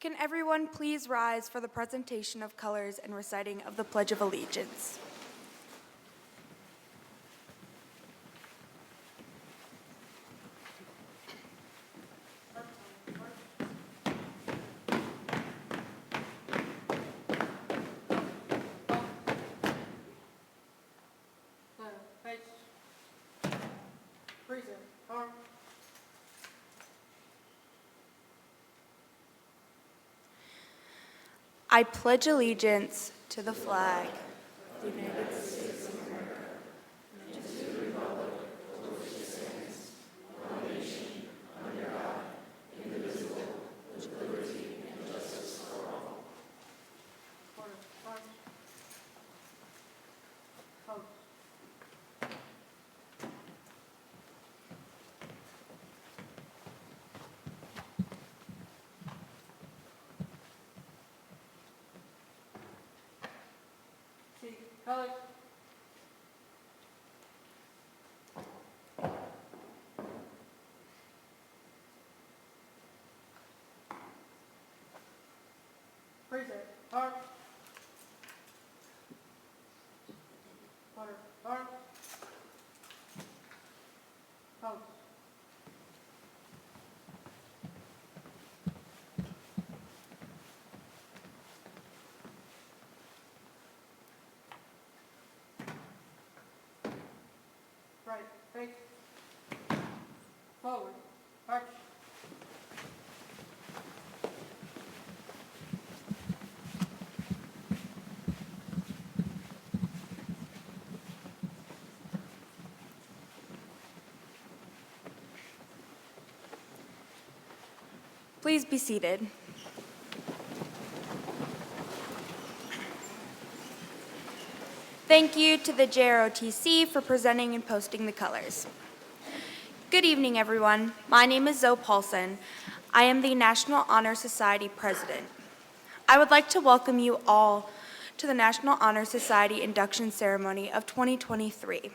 Can everyone please rise for the presentation of colors and reciting of the Pledge of Allegiance? I pledge allegiance to the flag of the United States of America and to the republic for which it stands, one nation, under God, indivisible, with liberty and justice for all. Color. Freezer. Arm. Water. Arm. Pose. Right, face, forward, arch. Please be seated. Thank you to the JROTC for presenting and posting the colors. Good evening, everyone. My name is Zoe Paulson. I am the National Honor Society President. I would like to welcome you all to the National Honor Society Induction Ceremony of 2023.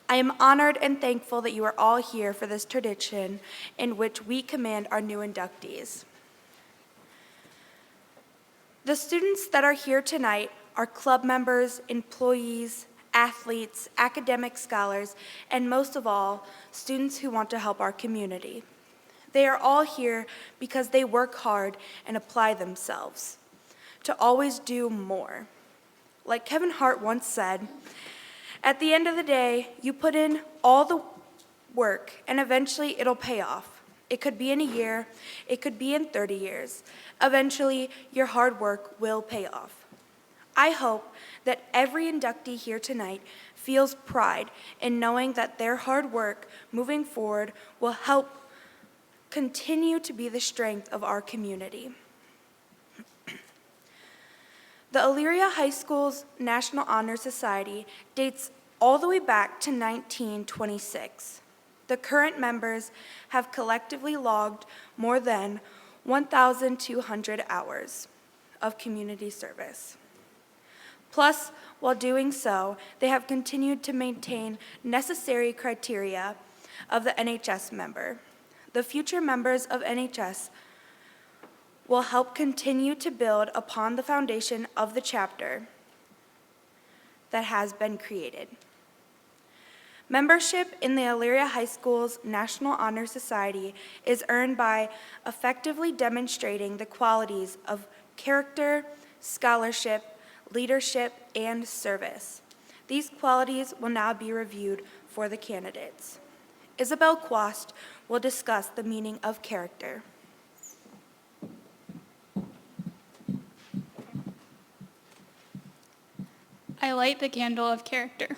I am honored and thankful that you are all here for this tradition in which we commend our new inductees. The students that are here tonight are club members, employees, athletes, academic scholars, and most of all, students who want to help our community. They are all here because they work hard and apply themselves to always do more. Like Kevin Hart once said, at the end of the day, you put in all the work and eventually it'll pay off. It could be in a year, it could be in 30 years. Eventually, your hard work will pay off. I hope that every inductee here tonight feels pride in knowing that their hard work moving forward will help continue to be the strength of our community. The Elyria High School's National Honor Society dates all the way back to 1926. The current members have collectively logged more than 1,200 hours of community service. Plus, while doing so, they have continued to maintain necessary criteria of the NHS member. The future members of NHS will help continue to build upon the foundation of the chapter that has been created. Membership in the Elyria High School's National Honor Society is earned by effectively demonstrating the qualities of character, scholarship, leadership, and service. These qualities will now be reviewed for the candidates. Isabel Quast will discuss the meaning of character. I light the candle of character.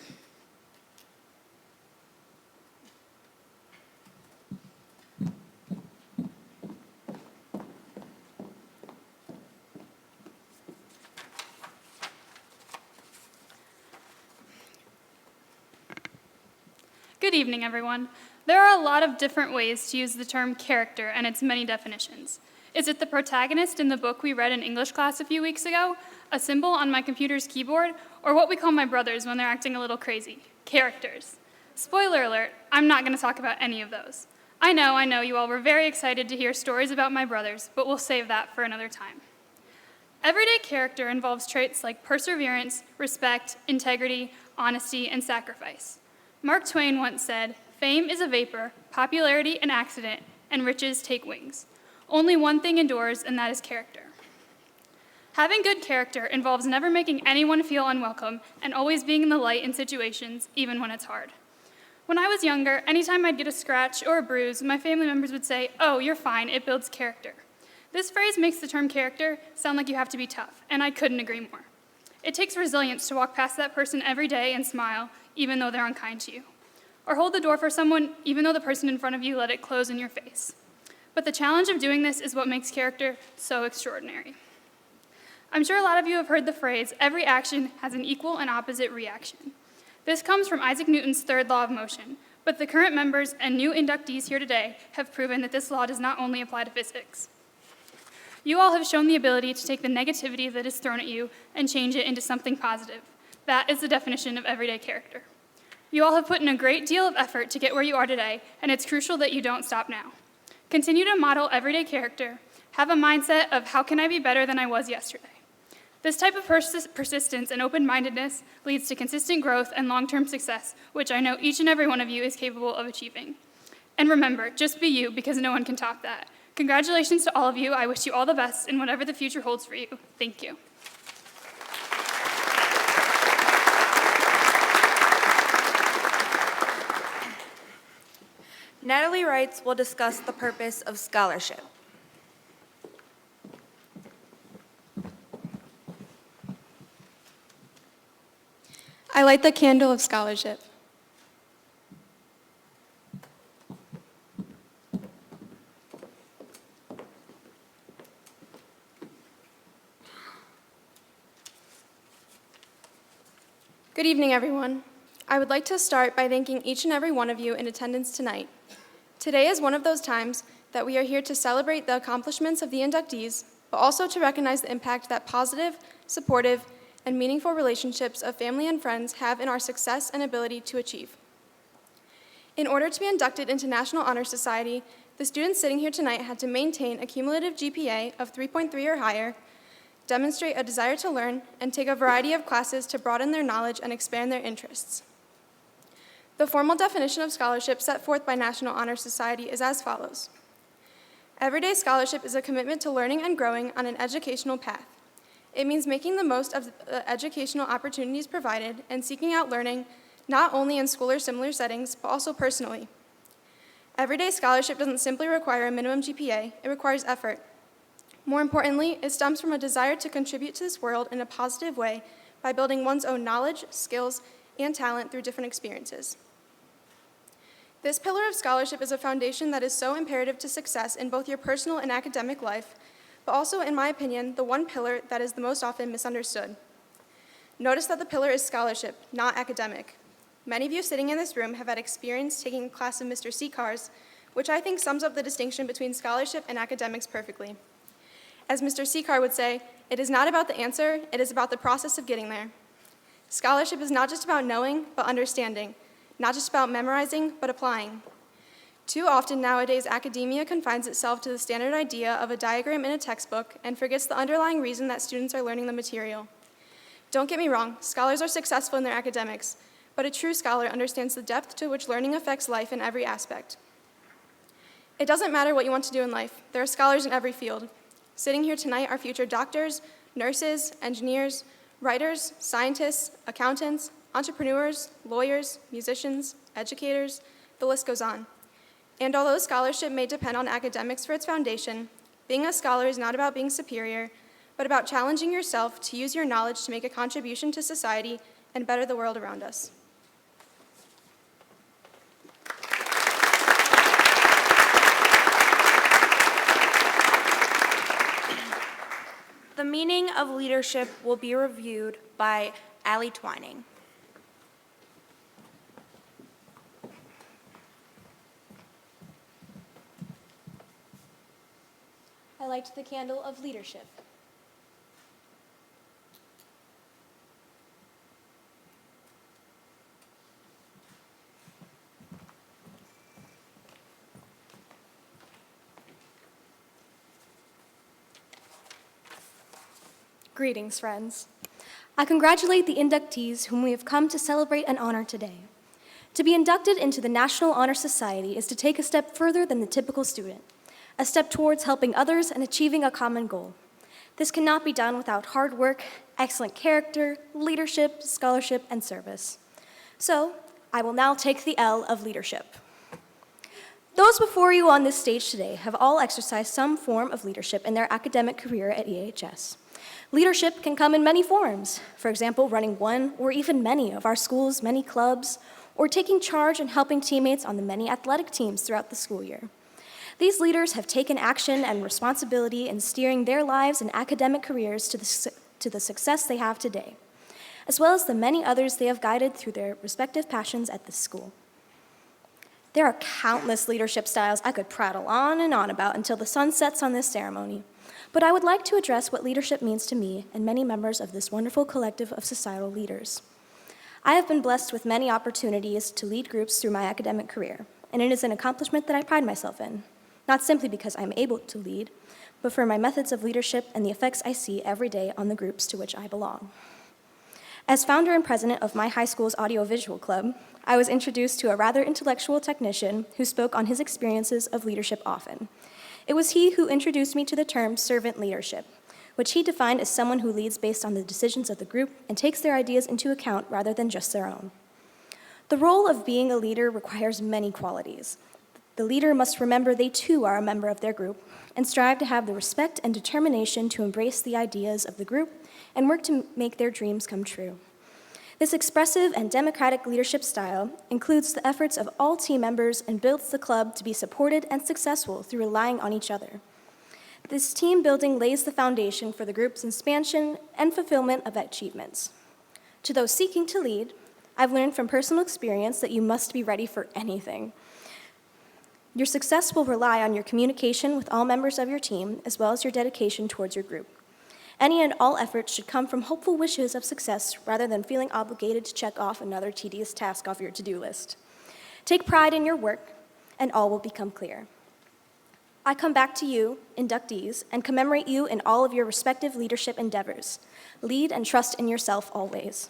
Good evening, everyone. There are a lot of different ways to use the term character and its many definitions. Is it the protagonist in the book we read in English class a few weeks ago, a symbol on my computer's keyboard, or what we call my brothers when they're acting a little crazy? Characters. Spoiler alert, I'm not going to talk about any of those. I know, you all were very excited to hear stories about my brothers, but we'll save that for another time. Everyday character involves traits like perseverance, respect, integrity, honesty, and sacrifice. Mark Twain once said, "Fame is a vapor, popularity an accident, and riches take wings. Only one thing endures, and that is character." Having good character involves never making anyone feel unwelcome and always being in the light in situations, even when it's hard. When I was younger, anytime I'd get a scratch or a bruise, my family members would say, "Oh, you're fine, it builds character." This phrase makes the term character sound like you have to be tough, and I couldn't agree more. It takes resilience to walk past that person every day and smile, even though they're unkind to you. Or hold the door for someone, even though the person in front of you let it close in your face. But the challenge of doing this is what makes character so extraordinary. I'm sure a lot of you have heard the phrase, "Every action has an equal and opposite reaction." This comes from Isaac Newton's third law of motion, but the current members and new inductees here today have proven that this law does not only apply to physics. You all have shown the ability to take the negativity that is thrown at you and change it into something positive. That is the definition of everyday character. You all have put in a great deal of effort to get where you are today, and it's crucial that you don't stop now. Continue to model everyday character. Have a mindset of, how can I be better than I was yesterday? This type of persistence and open-mindedness leads to consistent growth and long-term success, which I know each and every one of you is capable of achieving. And remember, just be you, because no one can top that. Congratulations to all of you. I wish you all the best in whatever the future holds for you. Thank you. Natalie Wrights will discuss the purpose of scholarship. I light the candle of scholarship. Good evening, everyone. I would like to start by thanking each and every one of you in attendance tonight. Today is one of those times that we are here to celebrate the accomplishments of the inductees, but also to recognize the impact that positive, supportive, and meaningful relationships of family and friends have in our success and ability to achieve. In order to be inducted into National Honor Society, the students sitting here tonight had to maintain a cumulative GPA of 3.3 or higher, demonstrate a desire to learn, and take a variety of classes to broaden their knowledge and expand their interests. The formal definition of scholarship set forth by National Honor Society is as follows. Everyday scholarship is a commitment to learning and growing on an educational path. It means making the most of the educational opportunities provided and seeking out learning not only in school or similar settings, but also personally. Everyday scholarship doesn't simply require a minimum GPA, it requires effort. More importantly, it stems from a desire to contribute to this world in a positive way by building one's own knowledge, skills, and talent through different experiences. This pillar of scholarship is a foundation that is so imperative to success in both your personal and academic life, but also, in my opinion, the one pillar that is the most often misunderstood. Notice that the pillar is scholarship, not academic. Many of you sitting in this room have had experience taking a class of Mr. Secar's, which I think sums up the distinction between scholarship and academics perfectly. As Mr. Secar would say, it is not about the answer, it is about the process of getting there. Scholarship is not just about knowing, but understanding, not just about memorizing, but applying. Too often nowadays, academia confines itself to the standard idea of a diagram in a textbook and forgets the underlying reason that students are learning the material. Don't get me wrong, scholars are successful in their academics, but a true scholar understands the depth to which learning affects life in every aspect. It doesn't matter what you want to do in life, there are scholars in every field. Sitting here tonight are future doctors, nurses, engineers, writers, scientists, accountants, entrepreneurs, lawyers, musicians, educators, the list goes on. And although scholarship may depend on academics for its foundation, being a scholar is not about being superior, but about challenging yourself to use your knowledge to make a contribution to society and better the world around us. The meaning of leadership will be reviewed by Allie Twining. I light the candle of leadership. Greetings, friends. I congratulate the inductees whom we have come to celebrate and honor today. To be inducted into the National Honor Society is to take a step further than the typical student, a step towards helping others and achieving a common goal. This cannot be done without hard work, excellent character, leadership, scholarship, and service. So, I will now take the L of leadership. Those before you on this stage today have all exercised some form of leadership in their academic career at EHS. Leadership can come in many forms, for example, running one or even many of our school's many clubs, or taking charge and helping teammates on the many athletic teams throughout the school year. These leaders have taken action and responsibility in steering their lives and academic careers to the success they have today, as well as the many others they have guided through their respective passions at this school. There are countless leadership styles I could prattle on and on about until the sun sets on this ceremony, but I would like to address what leadership means to me and many members of this wonderful collective of societal leaders. I have been blessed with many opportunities to lead groups through my academic career, and it is an accomplishment that I pride myself in, not simply because I'm able to lead, but for my methods of leadership and the effects I see every day on the groups to which I belong. As founder and president of my high school's audiovisual club, I was introduced to a rather intellectual technician who spoke on his experiences of leadership often. It was he who introduced me to the term servant leadership, which he defined as someone who leads based on the decisions of the group and takes their ideas into account rather than just their own. The role of being a leader requires many qualities. The leader must remember they too are a member of their group and strive to have the respect and determination to embrace the ideas of the group and work to make their dreams come true. This expressive and democratic leadership style includes the efforts of all team members and builds the club to be supported and successful through relying on each other. This team building lays the foundation for the group's expansion and fulfillment of achievements. To those seeking to lead, I've learned from personal experience that you must be ready for anything. Your success will rely on your communication with all members of your team, as well as your dedication towards your group. Any and all efforts should come from hopeful wishes of success rather than feeling obligated to check off another tedious task off your to-do list. Take pride in your work, and all will become clear. I come back to you, inductees, and commemorate you in all of your respective leadership endeavors. Lead and trust in yourself always.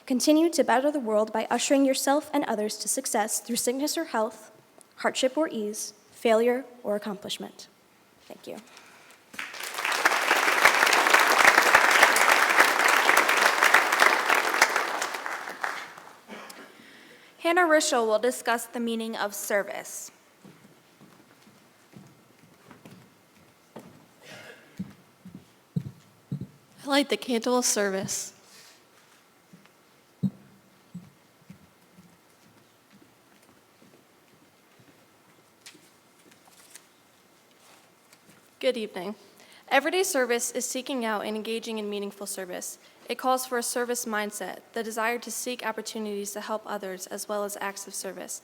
Continue to better the world by ushering yourself and others to success through sickness or health, hardship or ease, failure or accomplishment. Thank you. Hannah Rischel will discuss the meaning of service. I light the candle of service. Good evening. Everyday service is seeking out and engaging in meaningful service. It calls for a service mindset, the desire to seek opportunities to help others, as well as acts of service.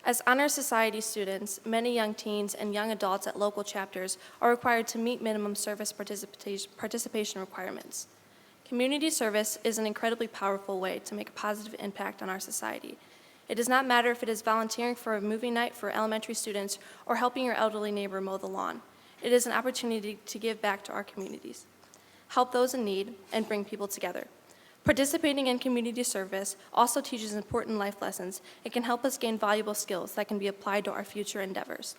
As Honor Society students, many young teens and young adults at local chapters are required to meet minimum service participation requirements. Community service is an incredibly powerful way to make a positive impact on our society. It does not matter if it is volunteering for a movie night for elementary students or helping your elderly neighbor mow the lawn. It is an opportunity to give back to our communities, help those in need, and bring people together. Participating in community service also teaches important life lessons. It can help us gain valuable skills that can be applied to our future endeavors.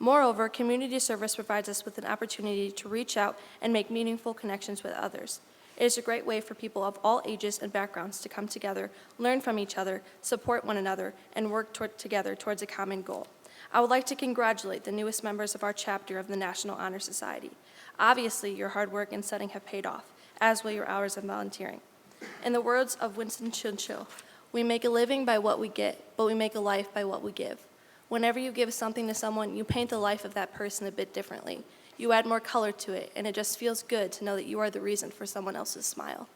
Moreover, community service provides us with an opportunity to reach out and make meaningful connections with others. It is a great way for people of all ages and backgrounds to come together, learn from each other, support one another, and work together towards a common goal. I would like to congratulate the newest members of our chapter of the National Honor Society. Obviously, your hard work and setting have paid off, as will your hours of volunteering. In the words of Winston Churchill, we make a living by what we get, but we make a life by what we give. Whenever you give something to someone, you paint the life of that person a bit differently. You add more color to it, and it just feels good to know that you are the reason for someone else's smile.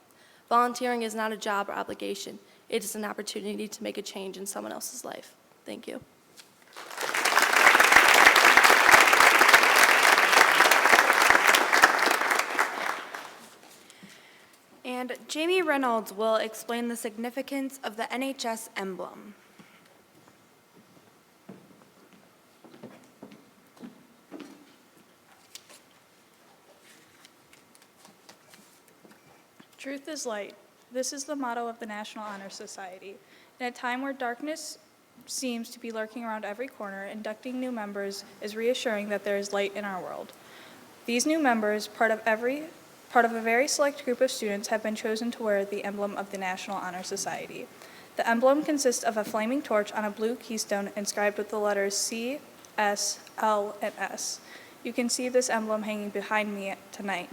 Volunteering is not a job or obligation. It is an opportunity to make a change in someone else's life. Thank you. And Jamie Reynolds will explain the significance of the NHS emblem. Truth is light. This is the motto of the National Honor Society. In a time where darkness seems to be lurking around every corner, inducting new members is reassuring that there is light in our world. These new members, part of a very select group of students, have been chosen to wear the emblem of the National Honor Society. The emblem consists of a flaming torch on a blue keystone inscribed with the letters C, S, L, and S. You can see this emblem hanging behind me tonight.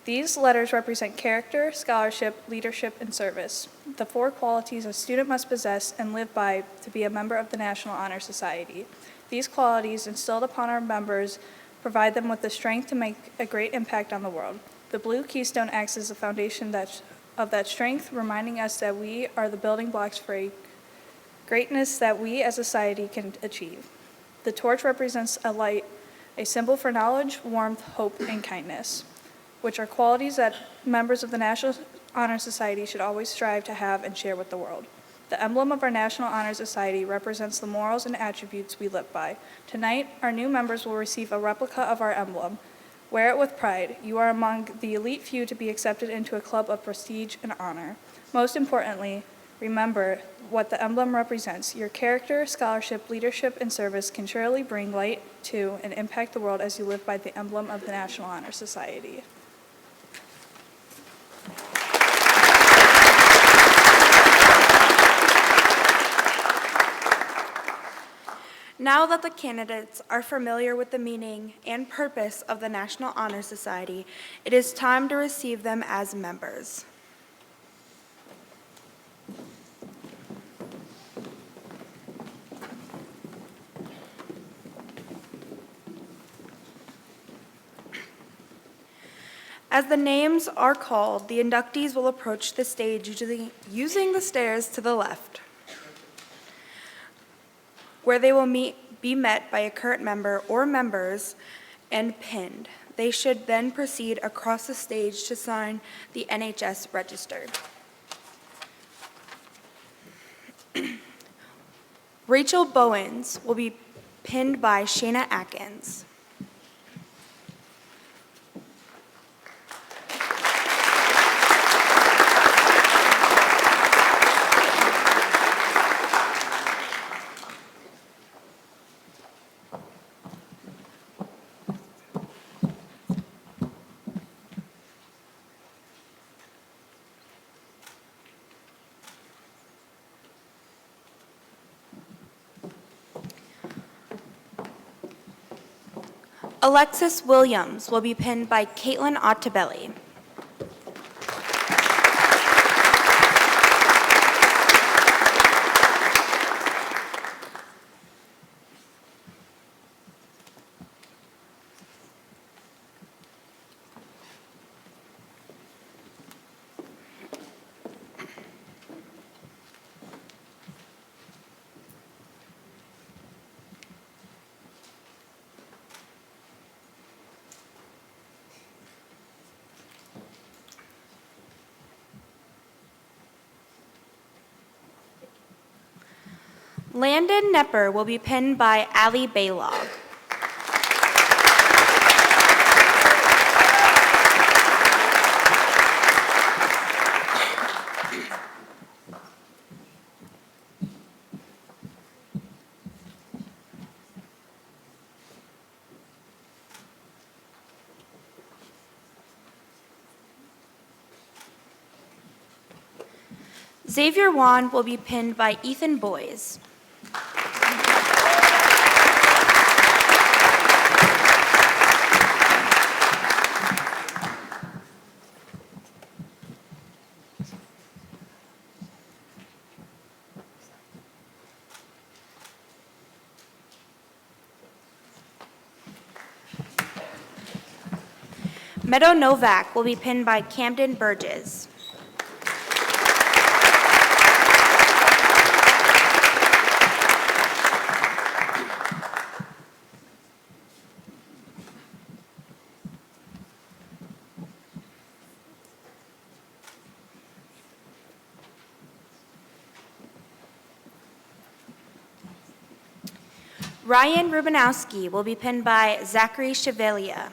These letters represent character, scholarship, leadership, and service, the 4 qualities a student must possess and live by to be a member of the National Honor Society. These qualities, instilled upon our members, provide them with the strength to make a great impact on the world. The blue keystone acts as the foundation of that strength, reminding us that we are the building blocks for a greatness that we as a society can achieve. The torch represents a light, a symbol for knowledge, warmth, hope, and kindness, which are qualities that members of the National Honor Society should always strive to have and share with the world. The emblem of our National Honor Society represents the morals and attributes we live by. Tonight, our new members will receive a replica of our emblem. Wear it with pride. You are among the elite few to be accepted into a club of prestige and honor. Most importantly, remember what the emblem represents. Your character, scholarship, leadership, and service can surely bring light to and impact the world as you live by the emblem of the National Honor Society. Now that the candidates are familiar with the meaning and purpose of the National Honor Society, it is time to receive them as members. As the names are called, the inductees will approach the stage using the stairs to the left, where they will be met by a current member or members and pinned. They should then proceed across the stage to sign the NHS register. Rachel Bowens will be pinned by Shayna Atkins. Alexis Williams will be pinned by Caitlin Ottabelli. Landon Nepper will be pinned by Ali Baylog. Xavier Wan will be pinned by Ethan Boyes. Meadow Novak will be pinned by Camden Burgess. Ryan Rubinowski will be pinned by Zachary Chevalier.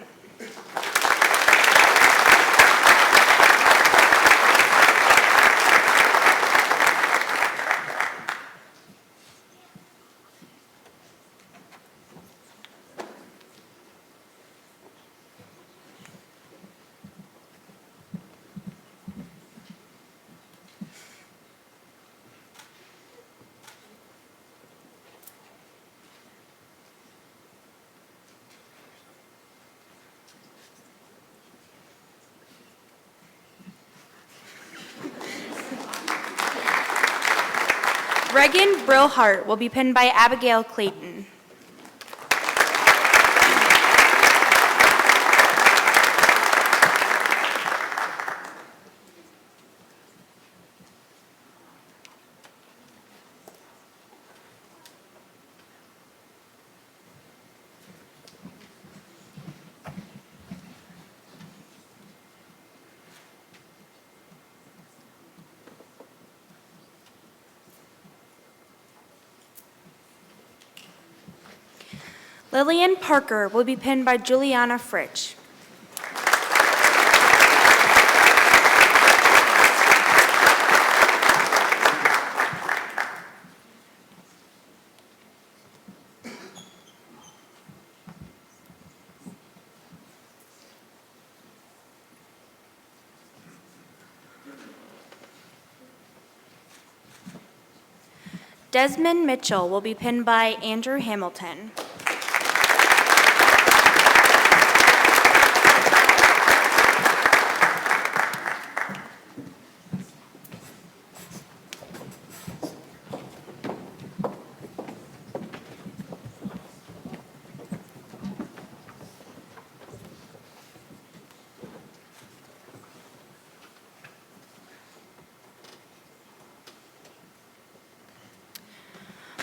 Regan Brillhart will be pinned by Abigail Clayton. Lillian Parker will be pinned by Juliana Fritsch. Desmond Mitchell will be pinned by Andrew Hamilton.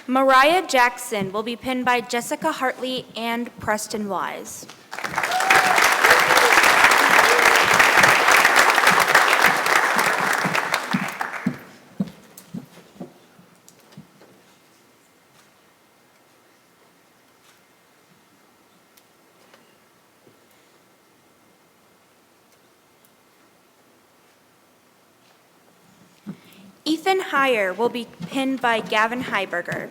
Mariah Jackson will be pinned by Jessica Hartley and Preston Wise. Ethan Heyer will be pinned by Gavin Heiberger.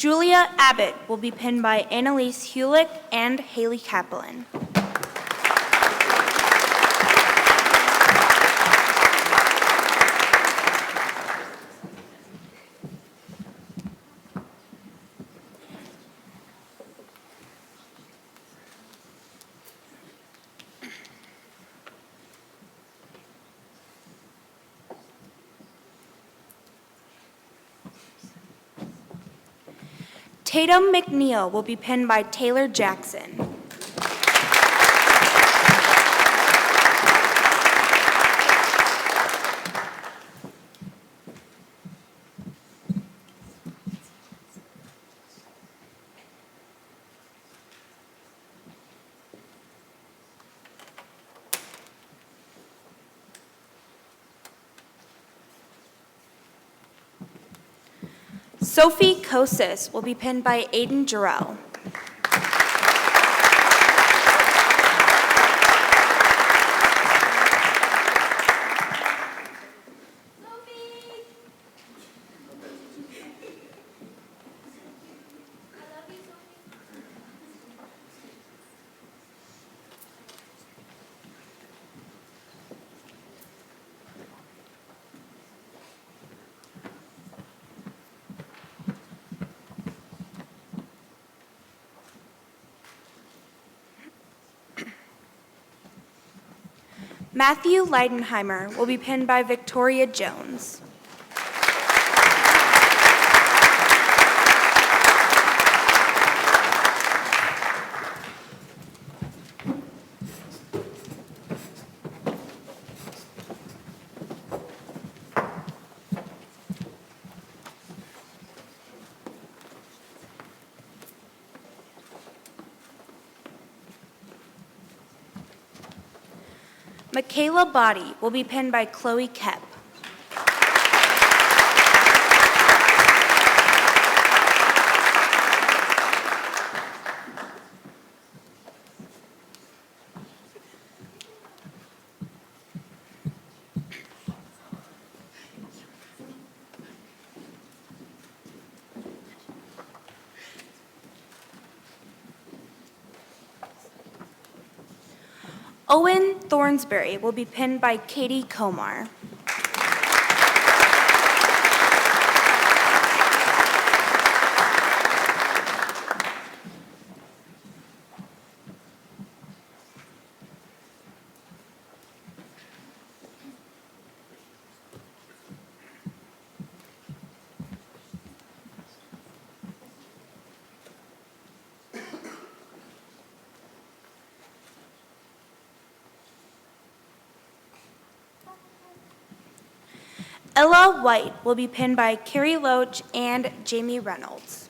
Julia Abbott will be pinned by Annalise Hulick and Haley Kaplan. Tatum McNeil will be pinned by Taylor Jackson. Sophie Kosis will be pinned by Aiden Jarrell. Matthew Leidenheimer will be pinned by Victoria Jones. Michaela Body will be pinned by Chloe Kep. Owen Thornsberry will be pinned by Katie Komar. Ella White will be pinned by Carrie Loach and Jamie Reynolds.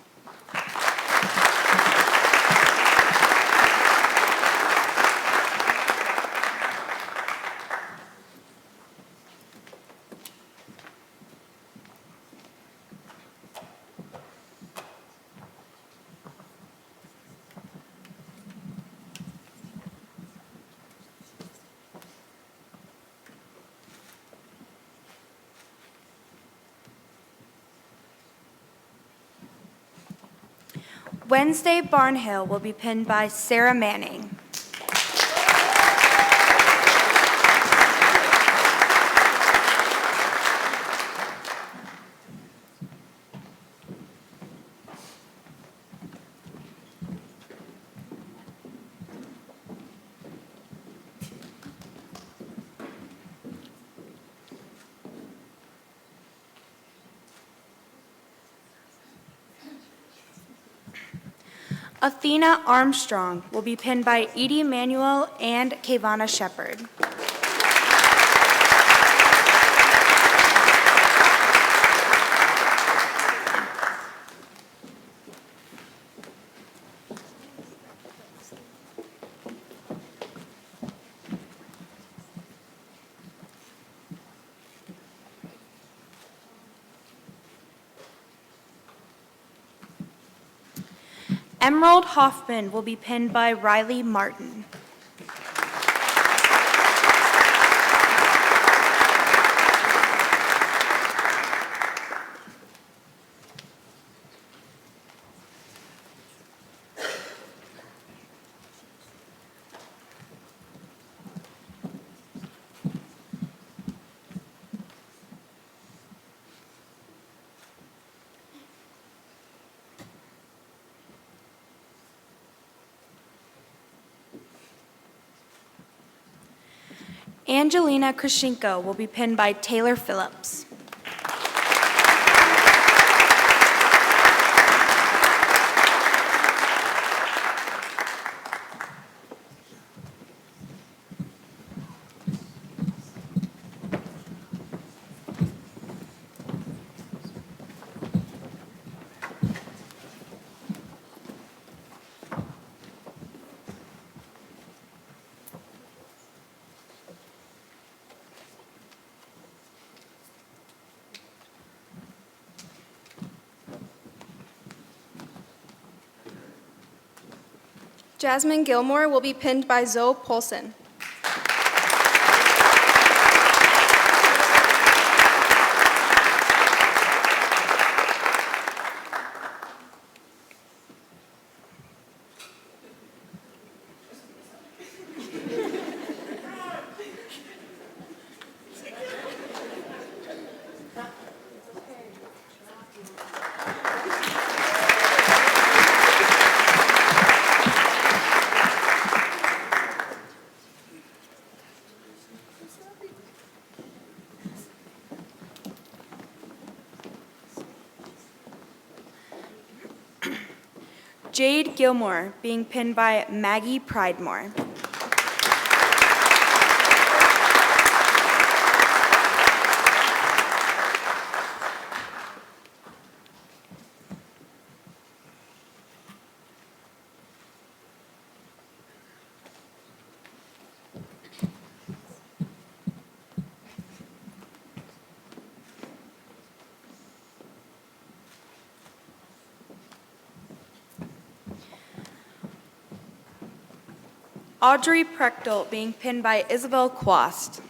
Wednesday Barnhill will be pinned by Sarah Manning. Athena Armstrong will be pinned by Edie Manuel and Kavana Shepard. Emerald Hoffman will be pinned by Riley Martin. Angelina Krishenko will be pinned by Taylor Phillips. Jasmine Gilmore will be pinned by Zoe Polson. Jade Gilmore being pinned by Maggie Pridemore. Audrey Prechtel being pinned by Isabel Quast.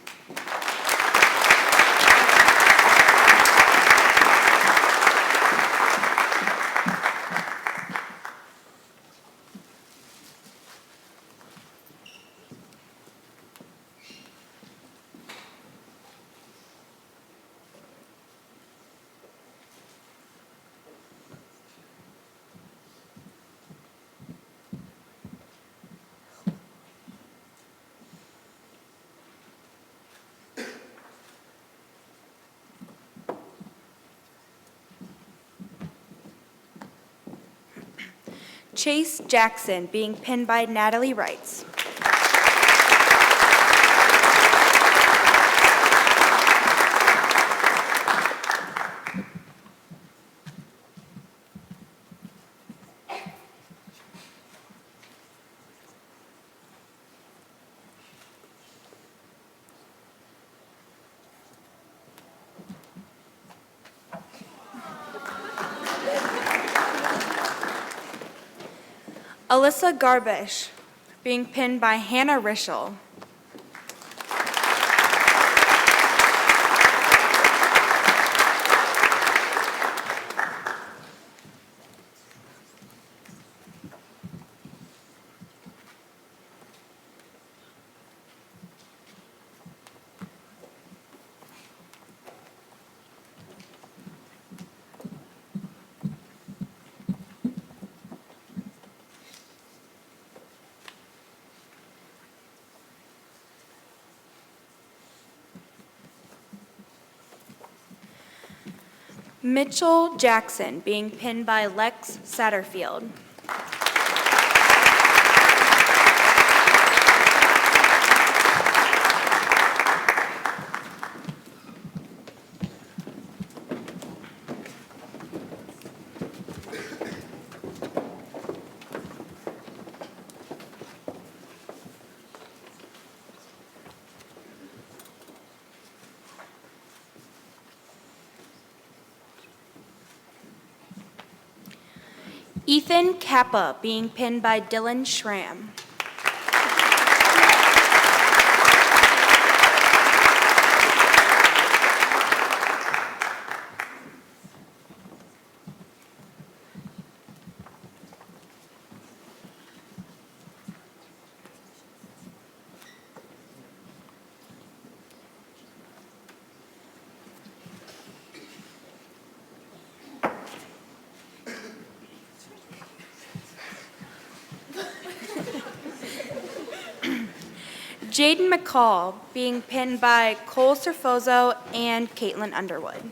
Chase Jackson, being pinned by Natalie Wrights. Alyssa Garbish, being pinned by Hannah Rischel. Mitchell Jackson, being pinned by Lex Satterfield. Ethan Kappa, being pinned by Dylan Schramm. Jaden McCall, being pinned by Cole Serfozo and Caitlin Underwood.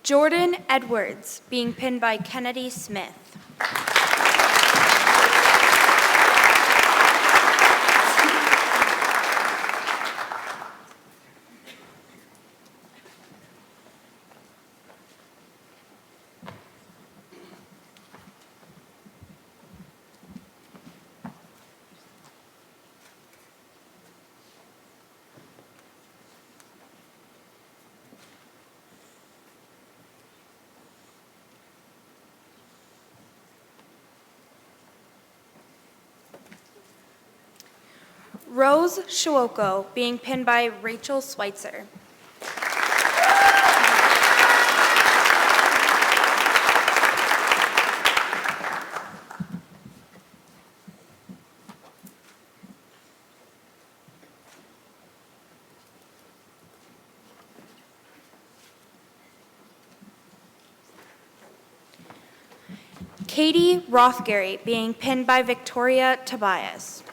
Jordan Edwards, being pinned by Kennedy Smith. Rose Shwoko, being pinned by Rachel Schweitzer. Katie Rothgary, being pinned by Victoria Tobias.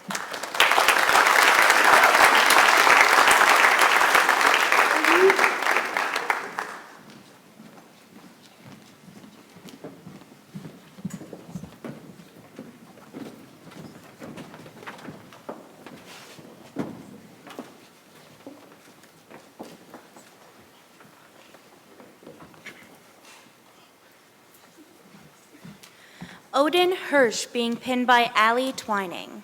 Odin Hirsch, being pinned by Allie Twining.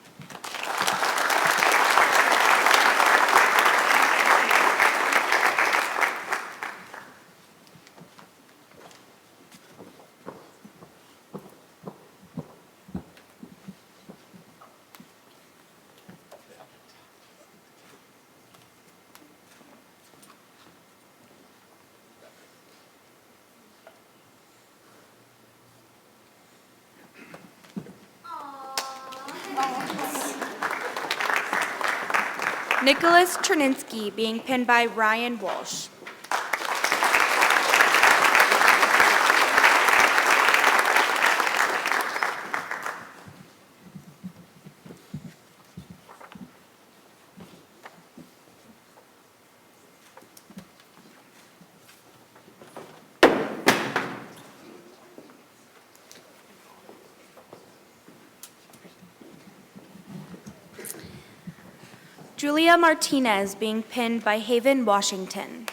Nicholas Cherninsky being pinned by Ryan Walsh. Julia Martinez being pinned by Haven Washington.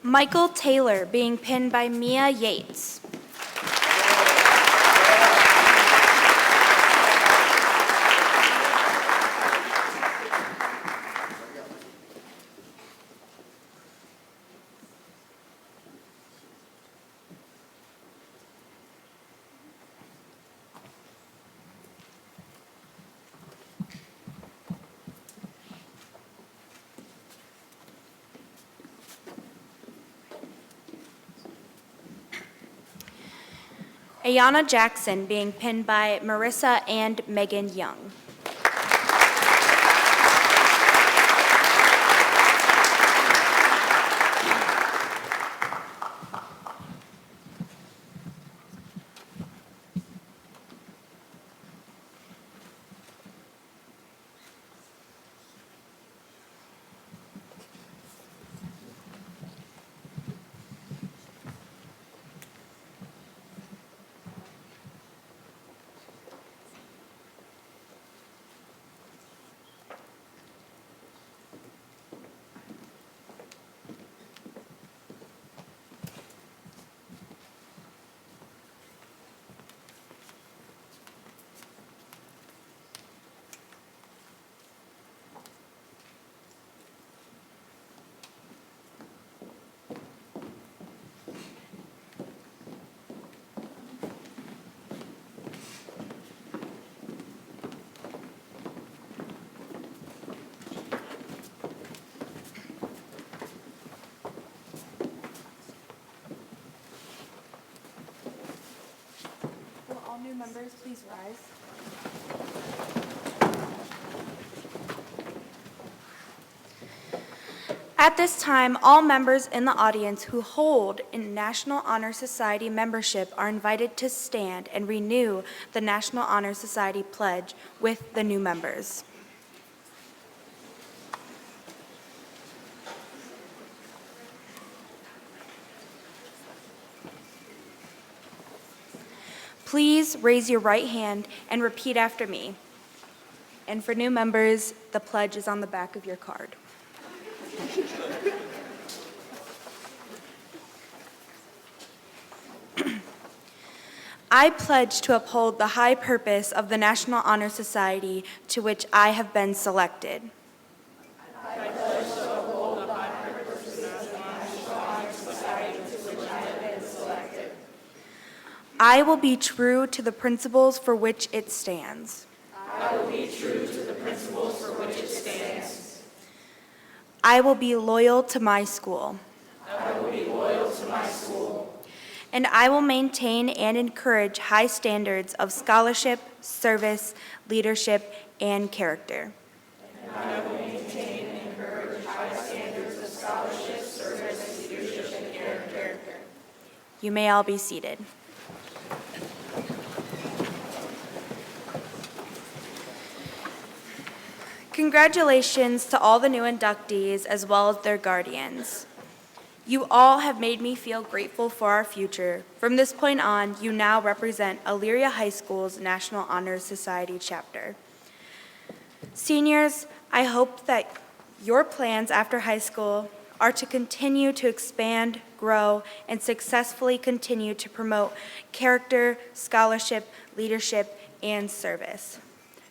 Michael Taylor being pinned by Mia Yates. Ayana Jackson being pinned by Marissa and Megan Young. Will all new members please rise? At this time, all members in the audience who hold a National Honor Society membership are invited to stand and renew the National Honor Society pledge with the new members. Please raise your right hand and repeat after me. And for new members, the pledge is on the back of your card. I pledge to uphold the high purpose of the National Honor Society to which I have been selected. I will be true to the principles for which it stands. I will be loyal to my school. And I will maintain and encourage high standards of scholarship, service, leadership, and character. You may all be seated. Congratulations to all the new inductees as well as their guardians. You all have made me feel grateful for our future. From this point on, you now represent Elyria High School's National Honor Society chapter. Seniors, I hope that your plans after high school are to continue to expand, grow, and successfully continue to promote character, scholarship, leadership, and service.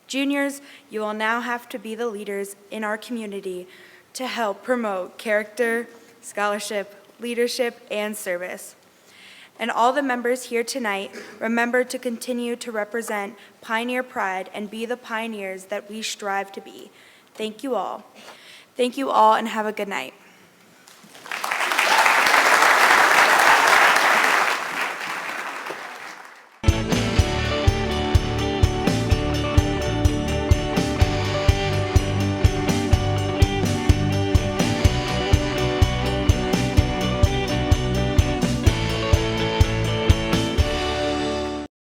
Juniors, you will now have to be the leaders in our community to help promote character, scholarship, leadership, and service. And all the members here tonight, remember to continue to represent Pioneer Pride and be the pioneers that we strive to be. Thank you all. Thank you all, and have a good night.